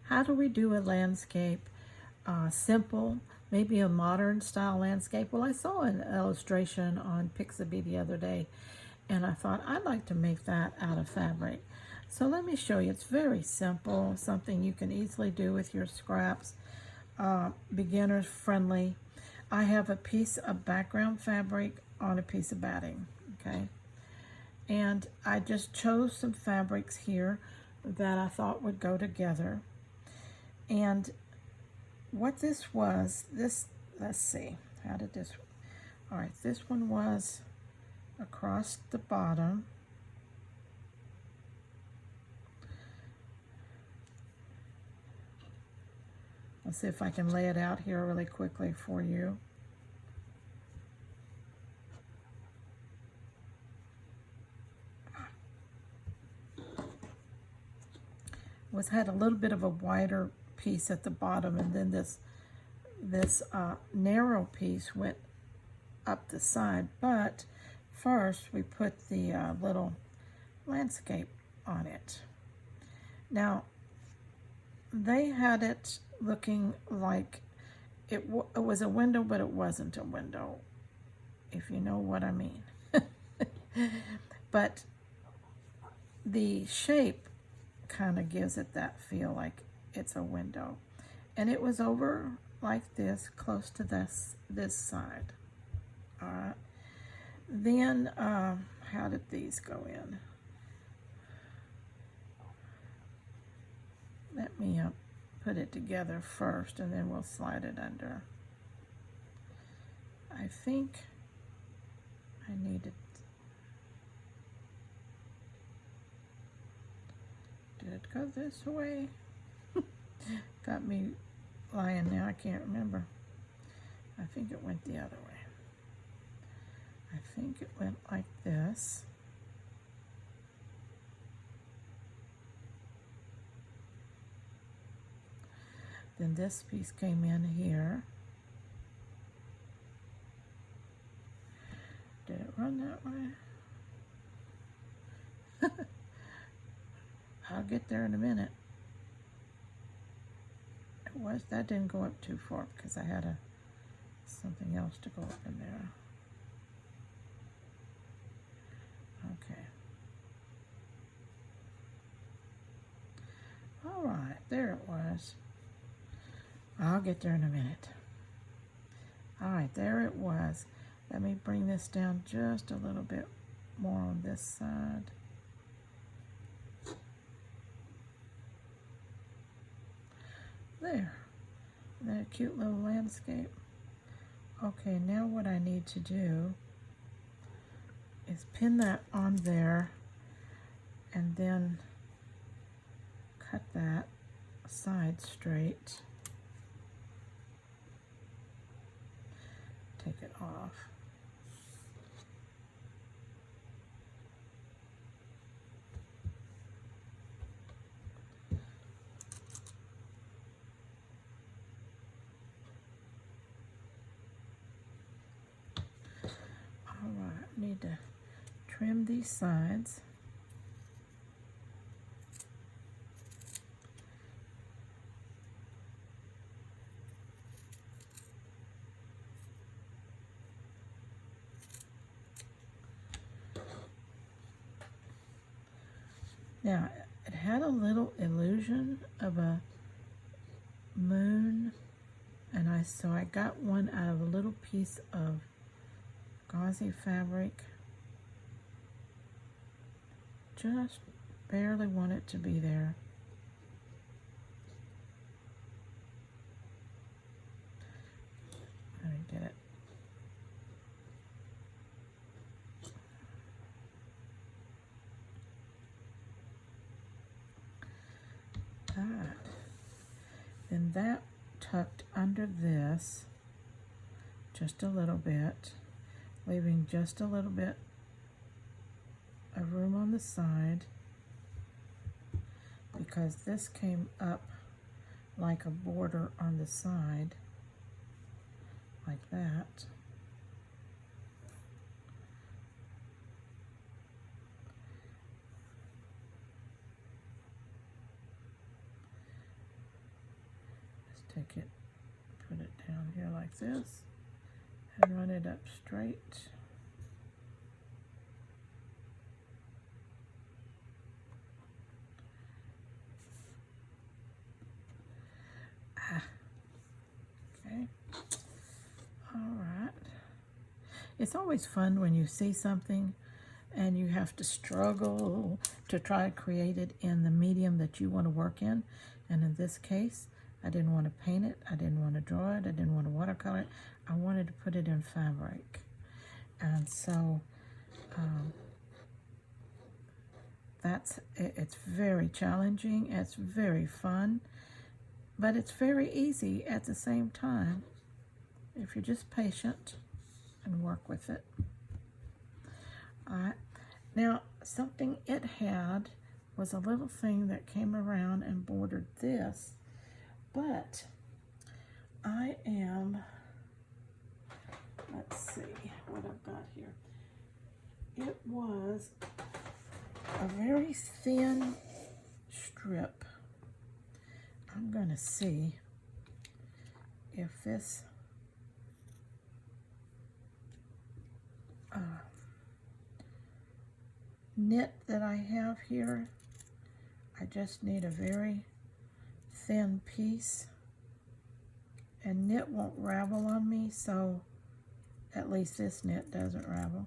how do we do a landscape, simple, maybe a modern style landscape? Well, I saw an illustration on Pixabay the other day, and I thought I'd like to make that out of fabric. So let me show you. It's very simple, something you can easily do with your scraps, beginner friendly. I have a piece of background fabric on a piece of batting, okay? And I just chose some fabrics here that I thought would go together. And what this was, let's see, how did this, all right, this one was across the bottom. Let's see if I can lay it out here really quickly for you. Had a little bit of a wider piece at the bottom, and then this narrow piece went up the side. But first we put the little landscape on it. Now they had it looking like it was a window, but it wasn't a window, if you know what I mean. But the shape kind of gives it that feel like it's a window. And it was over like this, close to this side. All right. Then, how did these go in? Let me put it together first, and then we'll slide it under. I think I needed. Did it go this way? Got me lying now, I can't remember. I think it went the other way. I think it went like this. Then this piece came in here. Did it run that way? I'll get there in a minute. That didn't go up too far because I had something else to go up in there. Okay. All right, there it was. I'll get there in a minute. All right, there it was. Let me bring this down just a little bit more on this side. There. That cute little landscape. Okay, now what I need to do is pin that on there and then cut that side straight. Take it off. All right, need to trim these sides. Now, it had a little illusion of a moon, and so I got one out of a little piece of gauzy fabric. Just barely want it to be there. Let me get it. Then that tucked under this just a little bit, leaving just a little bit of room on the side, because this came up like a border on the side, like that. take it, put it down here like this, and run it up straight. Okay. All right. It's always fun when you see something and you have to struggle to try to create it in the medium that you want to work in. And in this case, I didn't want to paint it, I didn't want to draw it, I didn't want to watercolor it. I wanted to put it in fabric. And so it's very challenging, it's very fun, but it's very easy at the same time if you're just patient and work with it. All right. Now, something it had was a little thing that came around and bordered this, but I am, let's see what I've got here. It was a very thin strip. I'm going to see if this knit that I have here, I just need a very thin piece, and knit won't ravel on me, so at least this knit doesn't ravel,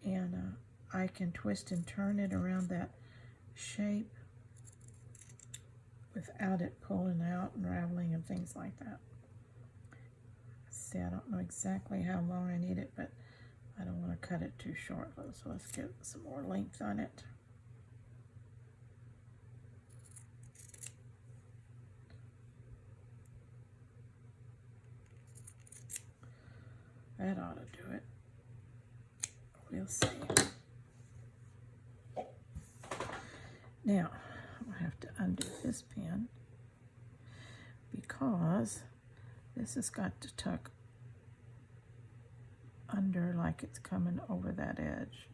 and I can twist and turn it around that shape without it pulling out and raveling and things like that. See, I don't know exactly how long I need it, but I don't want to cut it too short, so let's get some more length on it. That ought to do it. We'll see. Now, I'll have to undo this pin because this has got to tuck under like it's coming over that edge.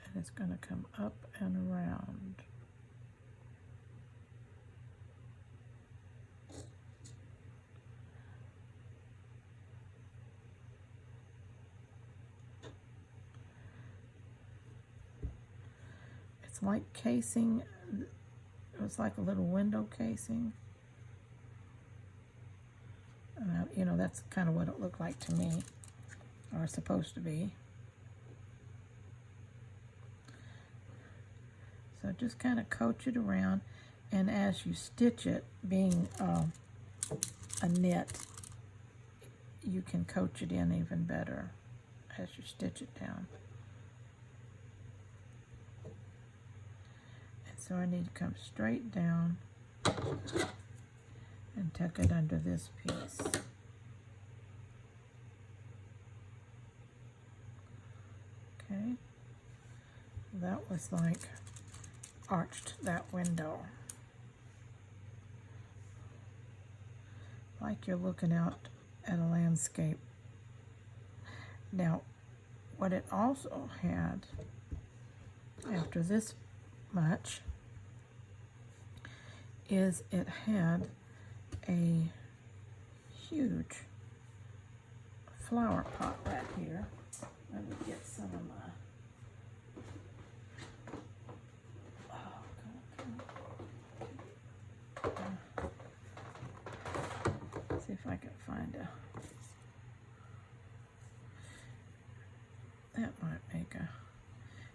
And it's going to come up and around. It's like casing, it was like a little window casing. You know, that's kind of what it looked like to me, or supposed to be. So just kind of coach it around, and as you stitch it, being a knit, you can coach it in even better as you stitch it down. And so I need to come straight down and tuck it under this piece. Okay, that was like arched that window, like you're looking out at a landscape. Now, what it also had, after this much, is it had a huge flower pot right here. Let me get some of my, see if I can find that might make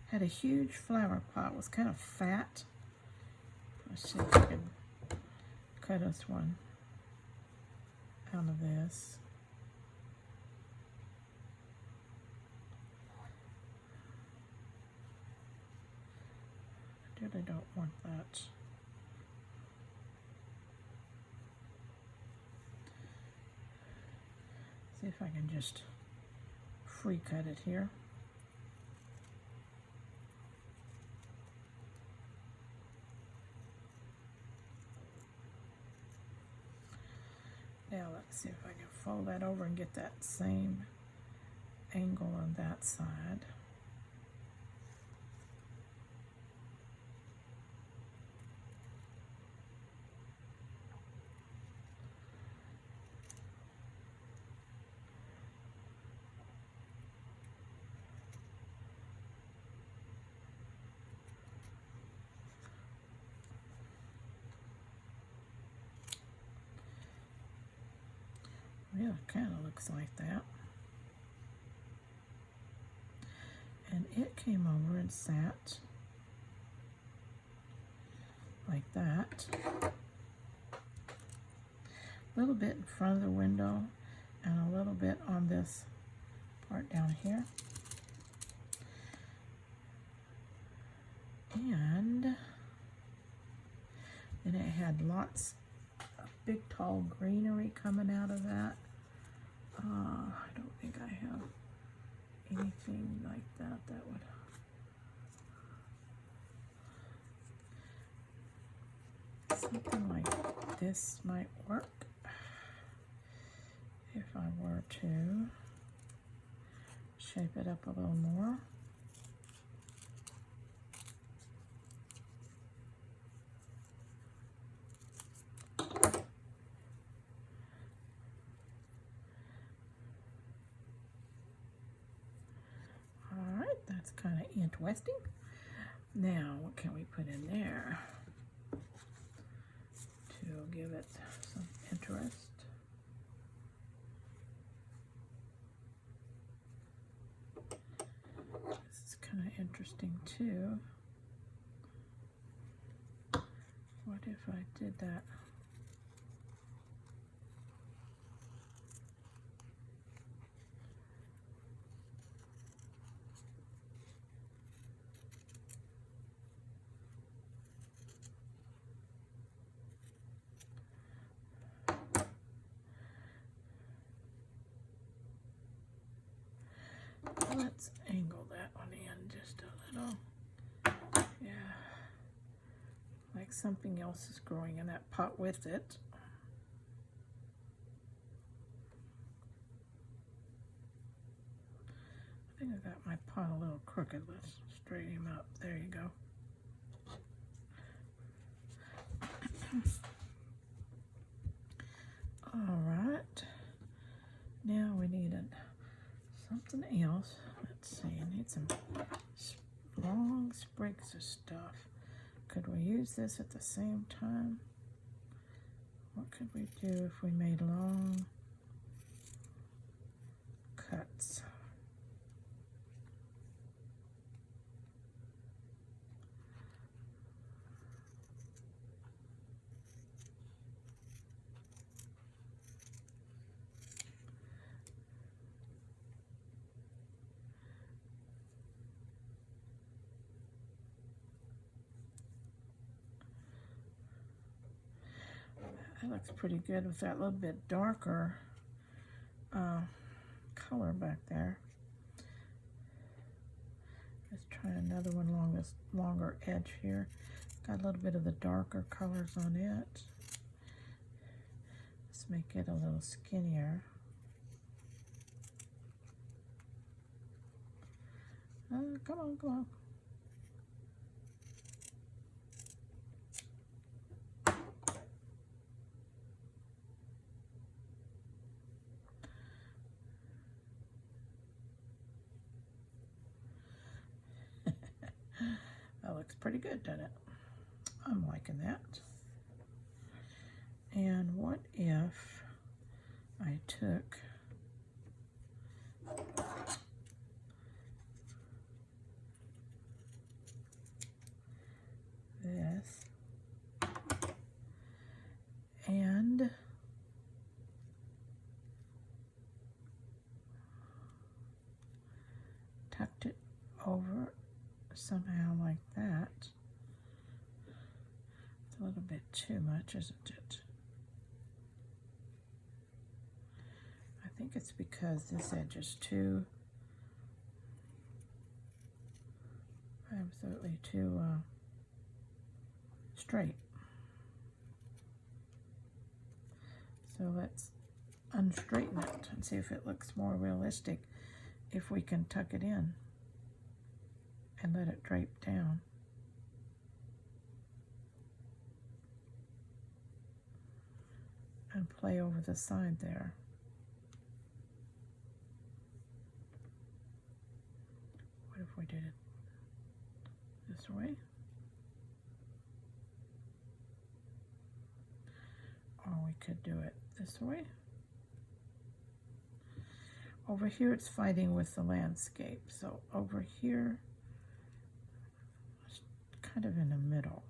had a huge flower pot, was kind of fat. Let's see if I can cut us one out of this. I really don't want that. See if I can just free cut it here. Now let's see if I can fold that over and get that same angle on that side. Yeah, it kind of looks like that. And it came over and sat like that. A little bit in front of the window and a little bit on this part down here. And then it had lots of big tall greenery coming out of that. I don't think I have anything like that that would. Something like this might work if I were to shape it up a little more. Alright, that's kind of interesting. Now, what can we put in there to give it some interest? This is kind of interesting too. What if I did that? Let's angle that one in just a little. Yeah. Like something else is growing in that pot with it. I think I got my pot a little crooked. Let's straighten him up. There you go. All right. Now we need something else. Let's see. I need some long sprigs of stuff. Could we use this at the same time? What could we do if we made long cuts? That looks pretty good with that little bit darker color back there. Let's try another one along this longer edge here. Got a little bit of the darker colors on it. Let's make it a little skinnier. Come on, come on. That looks pretty good, doesn't it? I'm liking that. And what if I took this and tucked it over somehow like that? It's a little bit too much, isn't it? I think it's because this edge is too absolutely too straight. So let's unstraighten it and see if it looks more realistic if we can tuck it in and let it drape down. And play over the side there. What if we did it this way? Or we could do it this way. over here it's fighting with the landscape. So over here, it's kind of in the middle.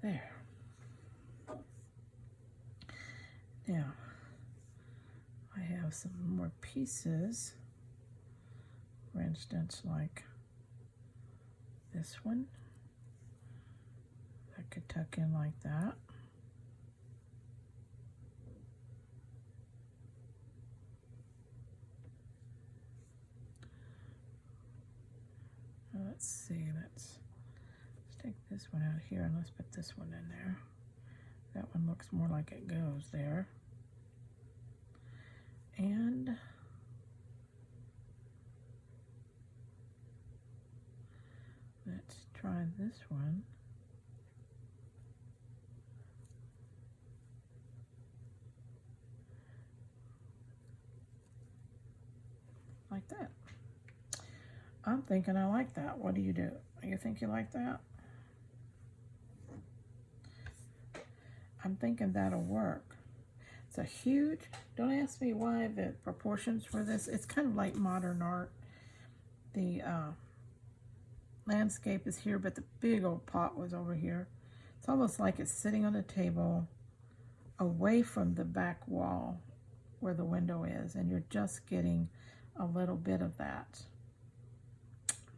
There. Now, I have some more pieces. For instance, like this one. I could tuck in like that. Let's see, let's take this one out here and let's put this one in there. That one looks more like it goes there. And let's try this one. Like that. I'm thinking I like that. What do? You think you like that? I'm thinking that'll work. It's a huge, don't ask me why the proportions for this. It's kind of like modern art. The landscape is here, but the big old pot was over here. It's almost like it's sitting on a table away from the back wall where the window is, and you're just getting a little bit of that.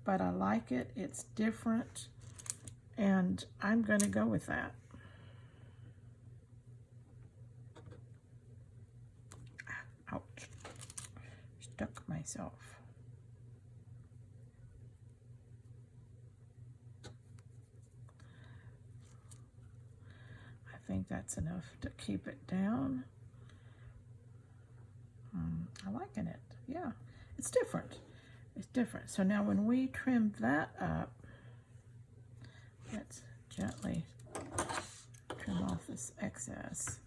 But I like it. It's different, and I'm going to go with that. Ouch. Stuck myself. I think that's enough to keep it down. I'm liking it. Yeah, it's different. It's different. So now when we trim that up, let's gently trim off this excess.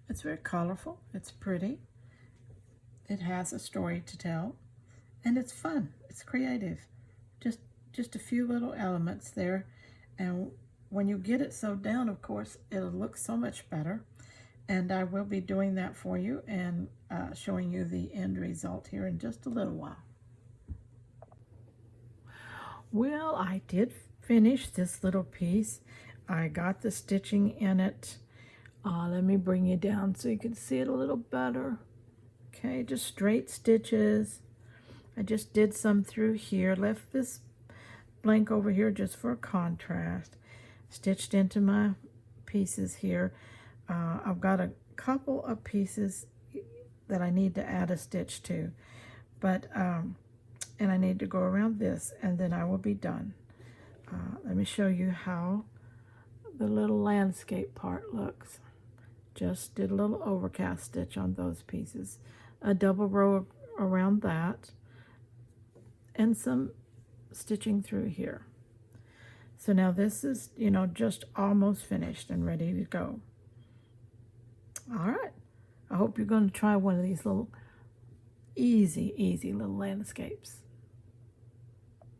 It's very colorful, it's pretty, it has a story to tell, and it's fun, it's creative. Just a few little elements there, and when you get it sewed down, of course, it'll look so much better, and I will be doing that for you and showing you the end result here in just a little while. Well, I did finish this little piece. I got the stitching in it. Let me bring you down so you can see it a little better. Okay, just straight stitches. I just did some through here, left this blank over here just for contrast. Stitched into my pieces here. I've got a couple of pieces that I need to add a stitch to, but and I need to go around this, and then I will be done. Let me show you how the little landscape part looks. Just did a little overcast stitch on those pieces, a double row around that, and some stitching through here. So now this is, just almost finished and ready to go. All right, I hope you're going to try one of these little easy little landscapes.